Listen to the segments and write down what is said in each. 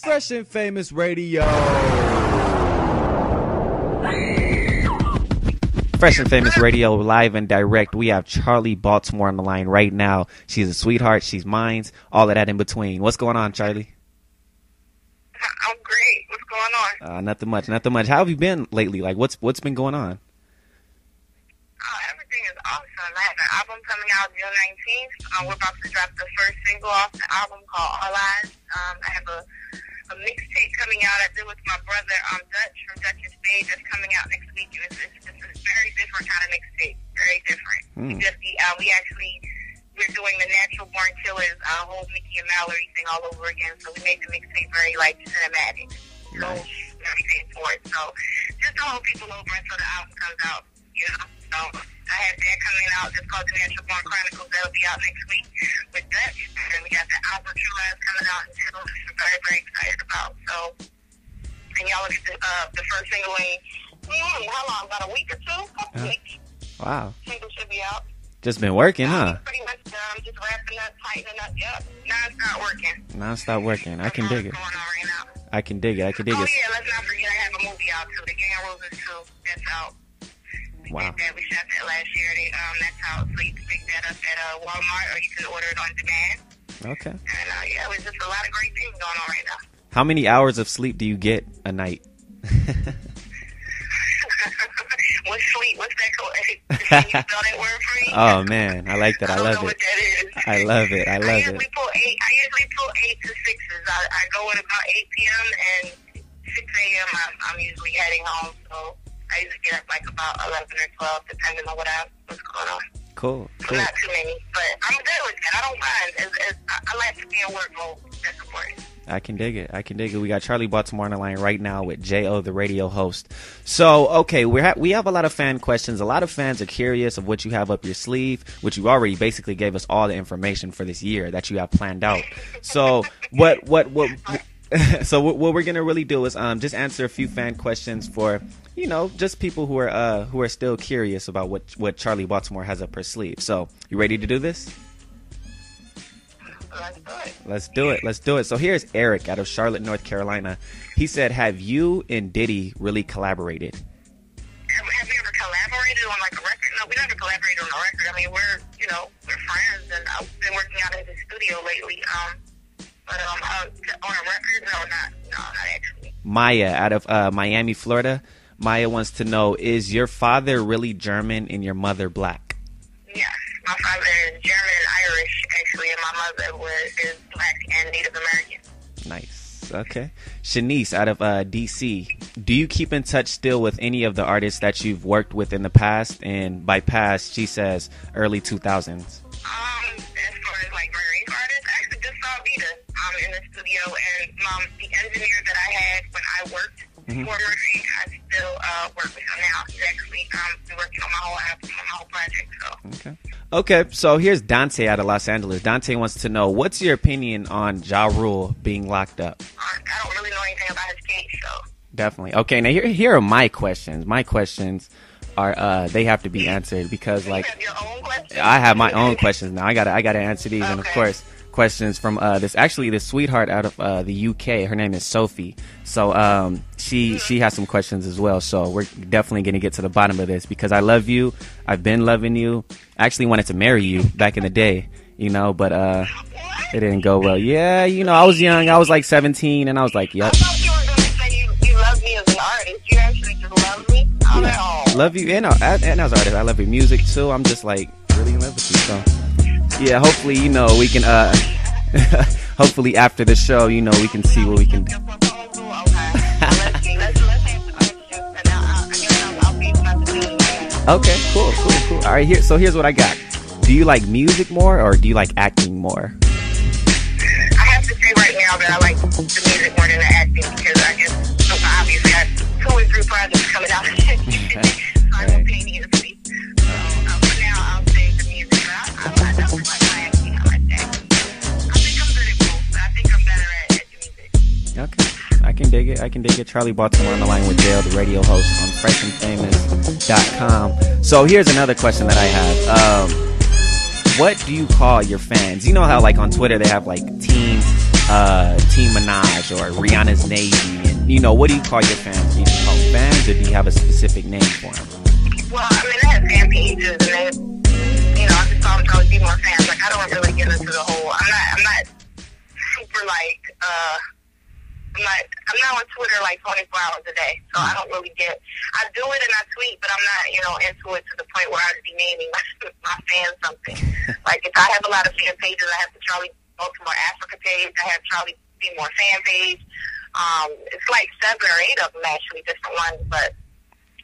Fresh and Famous Radio. Fresh and Famous Radio, live and direct. We have Charli Baltimore on the line right now. She's a sweetheart. She's mine. All of that in between. What's going on, Charli? I'm great. What's going on? Nothing much. Nothing much. How have you been lately? Like, what's been going on? Oh, everything is awesome. I have an album coming out June 19th. We're about to drop the first single off the album called All Eyes. I have a mixtape coming out I did with my brother Dutch from Dutch's Stage that's coming out next week. And it's a very different kind of mixtape. Very different. We're doing the Natural Born Killers whole Mickey and Mallory thing all over again. So we made the mixtape very cinematic. So everything for it. So just to hold people over until the album comes out, So I have that coming out. It's called the Natural Born Chronicles. That'll be out next week with Dutch. And we got the album True Lies coming out in June, which I'm very, very excited about. So, and y'all look at the first single in, how long? About a week or two? Couple weeks. Wow. Single should be out. Just been working, huh? Pretty much just wrapping up, tightening up. Yep. Non-stop working. Non-stop working. I can dig it. What's going on right now? I can dig it. Oh, yeah. Let's not forget I have a movie out, too. The Gang of Roses 2. That's out. Wow. We shot that last year. That's out. So you can pick that up at Walmart or you can order it on demand. Okay. And, it's just a lot of great things going on right now. How many hours of sleep do you get a night? What's sleep? What's that called? Can you spell that word for me? Oh, man. I like that. I love it. What that is. I love it. I usually pull 8 to 6s. I go at about 8 p.m. and 6 a.m. I'm usually heading home. So I usually get up like about 11 or 12, depending on what's going on. Cool. Not too many, but I'm good with that. I don't mind. I like to be in work mode. That's important. I can dig it. We got Charli Baltimore on the line right now with J.O., the radio host. So, okay, we have a lot of fan questions. A lot of fans are curious of what you have up your sleeve, which you already basically gave us all the information for this year that you have planned out. So, what we're gonna really do is just answer a few fan questions for just people who are still curious about what Charli Baltimore has up her sleeve. So, you ready to do this? Let's do it. So here's Eric out of Charlotte, North Carolina. He said, have you and Diddy really collaborated? Have we ever collaborated on like a record? No, we never collaborated on a record. I mean, we're friends, and I've been working out in the studio lately. But on a record, no, not actually. Maya out of Miami, Florida. Maya wants to know, is your father really German and your mother black? Yes, my father is German and Irish, actually, and my mother is black and Native American. Nice. Okay. Shanice out of D.C. Do you keep in touch still with any of the artists that you've worked with in the past? And by past, she says early 2000s. As far as like marine artists, I actually just saw Vita in the studio, and the engineer that I had when I worked for Murphy, I still work with him now. He's actually been working on my whole album, on my whole project. So. Okay, so here's Dante out of Los Angeles. Dante wants to know, what's your opinion on Ja Rule being locked up? I don't really know anything about his case, so. Definitely. Okay, now here are my questions. My questions are they have to be answered because you have your own questions? I have my own questions now. I gotta answer these, okay. And of course questions from this sweetheart out of the UK. Her name is Sophie. So she has some questions as well. So we're definitely gonna get to the bottom of this because I love you. I've been loving you. I actually wanted to marry you back in the day, but it didn't go well. Yeah, I was young. I was like 17, and I was like, yep. I thought you were gonna say you love me as an artist. You actually just love me. Love you, and as an artist, I love your music too. I'm just like really in love with you. So yeah, hopefully we can hopefully after the show, we can see what we can do. Okay, cool. All right, here's what I got. Do you like music more or do you like acting more? I have to say right now that I like the music more than the acting because I just obviously got 2 or 3 projects coming out simultaneously. So for now, I'll say the music. But I definitely like my acting. I like that. I think I'm good at both. I think I'm better at the music. Okay. I can dig it. Charli Baltimore on the line with Dale, the radio host on freshandfamous.com. So here's another question that I have. What do you call your fans? You know how like on Twitter they have like team Team Minaj or Rihanna's Navy? And, you know, what do you call your fans? Do you call them fans, or do you have a specific name for them? Well, I mean, I have fan pages, and they, you know, I just call them Charli Baltimore fans. Like, I don't really get into the whole. I'm not super like. I'm not on Twitter like 24 hours a day, so I don't really get. I do it and I tweet, but I'm not, you know, into it to the point where I'd be naming my fans something. Like, if I have a lot of fan pages, I have the Charli Baltimore Africa page, I have Charli Baltimore fan page. It's like 7 or 8 of them actually, different ones. But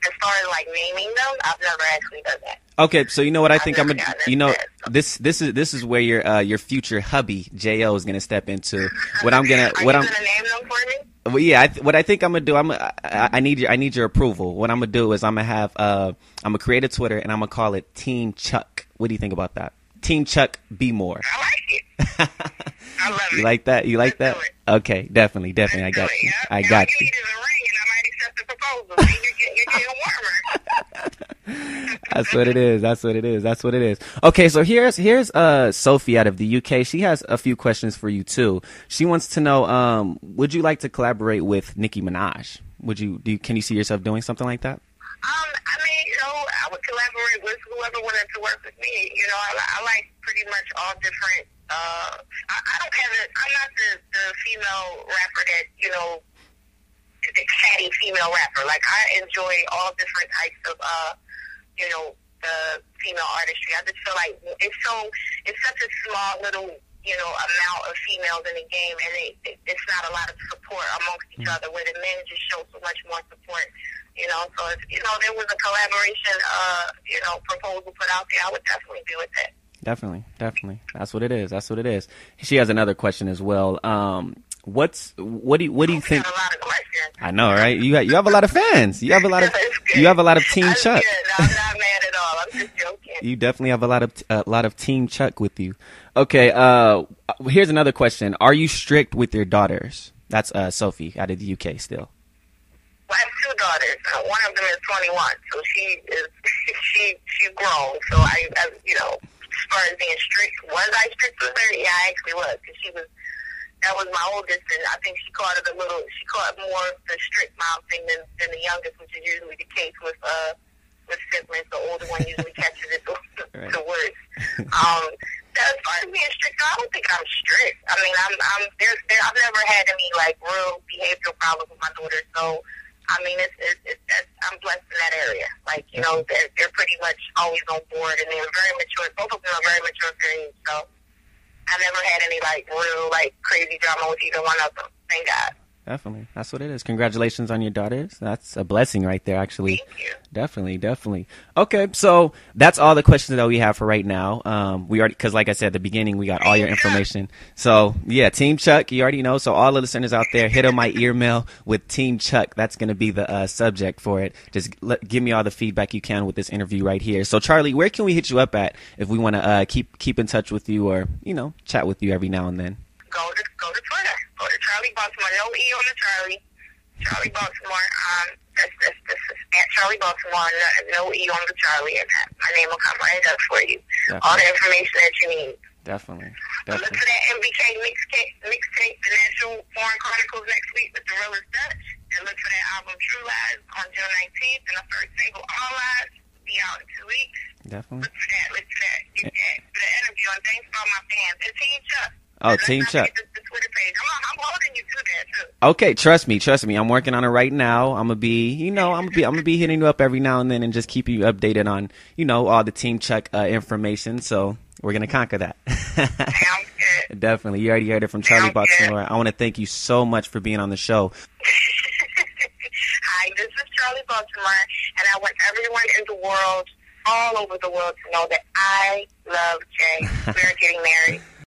as far as like naming them, I've never actually done that. Okay, so you know what I think I'm gonna, you know, this is where your future hubby Jo is gonna step into. What I'm gonna, Are you gonna name them for me? Well, yeah, what I think I'm gonna do, I need your approval. What I'm gonna do is I'm gonna create a Twitter and I'm gonna call it Team Chuck. What do you think about that? Team Chuck Be More. I like it. I love it. You like that? You like that? Okay, definitely. I got you. I got you. You need a ring and I might accept the proposal. You're getting warmer. That's what it is. Okay, so here's Sophie out of the UK. She has a few questions for you too. She wants to know, would you like to collaborate with Nicki Minaj? Can you see yourself doing something like that? I mean, you know, I would collaborate with whoever wanted to work with me. You know, I like pretty much all different. I don't have it. I'm not the female rapper that, you know, the catty female rapper. Like, I enjoy all different types of, you know, the female artistry. I just feel like it's such a small little, you know, amount of females in the game, and it's not a lot of support amongst each other, where the men just show so much more support. You know, so if, you know, there was a collaboration, you know, proposal put out there, I would definitely be with it. Definitely. That's what it is. She has another question as well. What do you think? A lot of questions. I know, right? You have a lot of fans. You have a lot of Team Chuck. Good. I'm not mad at all. I'm just joking. You definitely have a lot of Team Chuck with you. Okay. Here's another question. Are you strict with your daughters? That's Sophie out of the UK still. Well, I have 2 daughters. One of them is 21, so she's grown. So I you know, as far as being strict, was I strict with her? Yeah, I actually was, because that was my oldest, and I think she caught more of the strict mom thing than the youngest, which is usually the case with siblings. The older one usually catches it the worst. As far as being strict, I don't think I'm strict. I mean, I've never had any like real behavioral problems with my daughter, so I mean, I'm blessed in that area. Like, you know, they're pretty much always on board, and they're very mature. Both of them are very mature for their age, so I never had any like real like crazy drama with either one of them. Thank God. Definitely. That's what it is. Congratulations on your daughters. That's a blessing right there, actually. Thank you. Definitely. Okay, so that's all the questions that we have for right now. We already, because like I said at the beginning, we got all your information. So, yeah, Team Chuck, you already know. So all the listeners out there, hit on my email with Team Chuck. That's going to be the subject for it. Just give me all the feedback you can with this interview right here. So, Charli, where can we hit you up at if we want to keep in touch with you, or, you know, chat with you every now and then? Go to Twitter. Go to Charli Baltimore. No E on the Charli. Charli Baltimore. That's at Charli Baltimore. No E on the Charli, and my name will come right up for you. Definitely. All the information that you need. Definitely. Look for that MBK mixtape, The National Foreign Chronicles, next week with the Realest Dutch. And look for that album True Lies on June 19th, and the first single All Lies will be out in 2 weeks. Definitely. Look for that. Get the interview, and thanks for all my fans. And Team Chuck. Oh, Team Chuck. The Twitter page. I'm holding you to that too. Okay, trust me. I'm working on it right now. I'm gonna be hitting you up every now and then and just keeping you updated on, you know, all the Team Chuck information. So we're gonna conquer that. Sounds good. Definitely. You already heard it from Charli Baltimore. I want to thank you so much for being on the show. Hi, this is Charli Baltimore, and I want everyone in the world, all over the world, to know that I love Jay. We are getting married.